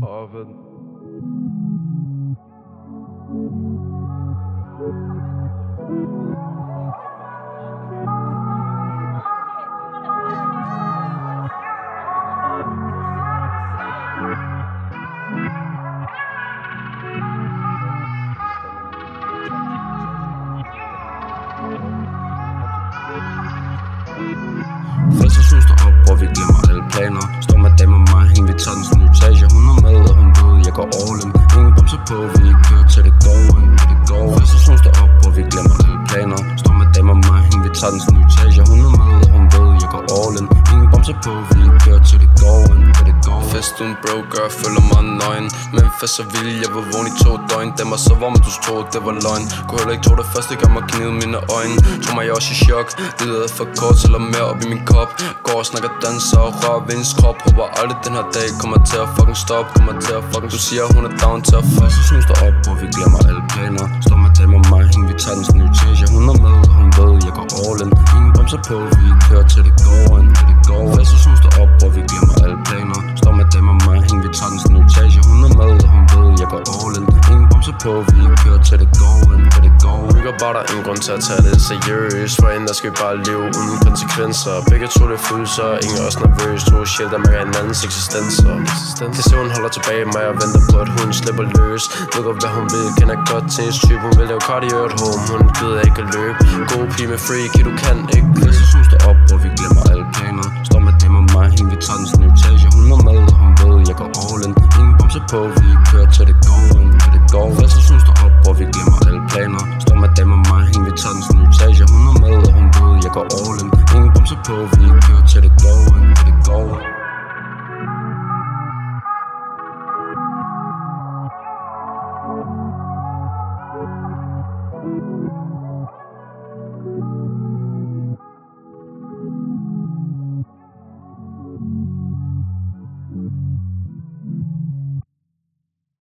Oven. Fester synes der op, hvor vi glemmer alle planer. Står med dem og mig, hende vi tager den sådan etage. Hun er med, og hun ved, jeg går all in. Ingen bremser på, vi kører til det going, til det go. Fester synes der op, hvor vi glemmer alle planer. Står med dem og mig, hende vi tager den sådan etage. Hun er med, og hun ved, jeg går all in. Ingen bremser på, vi kører til det going, til det go. Fest uden bro, gør føler mig nøgen. Men fest så vild, jeg var vågen i 2 døgn. Den var så varm, du troede, det var løgn. Kunne heller ikke tro det første gang, mig knive mine øjne. Tog mig også i chok, livet for kort, eller mere op i min kop. Går og snakker danser og rører ved hendes krop. Håber aldrig den her dag kommer til at fucking stop. Kommer til at fucking, du siger hun er down til at fuck. Fester synes der op, hvor vi glemmer alle planer. Står med dem og mig, hende vi tager den sådan etage. Hun er med, og hun ved, jeg går all in. Ingen bremser på, vi kører til det going, til det go. Fester synes der op, hvor vi glemmer alle planer. Står med dem og mig, hende vi tager den sådan etage. Hun er med, og hun ved, jeg går all in. Ingen bremser på, vi kører til det going, til det go. Vi går bare, der er ingen grund til at tage det seriøst. For inden der skal vi bare leve uden konsekvenser. Begge to det følelser, ingen er også nervøs. To sjæl, der mærker hinandens eksistenser. Kan se hun holder tilbage mig og venter på at hun slipper løs. Ved godt hvad hun vil, kender godt til hendes type. Hun vil lave cardio at home, hun gider ikke at løbe. God pige med freak, du kan ikke. Fester synes der op, hvor vi glemmer alle planer. Står med dem og mig, hende vi tager den sådan etage. Hun er med, og hun ved, jeg går all in. Ingen bremser på, vi kører til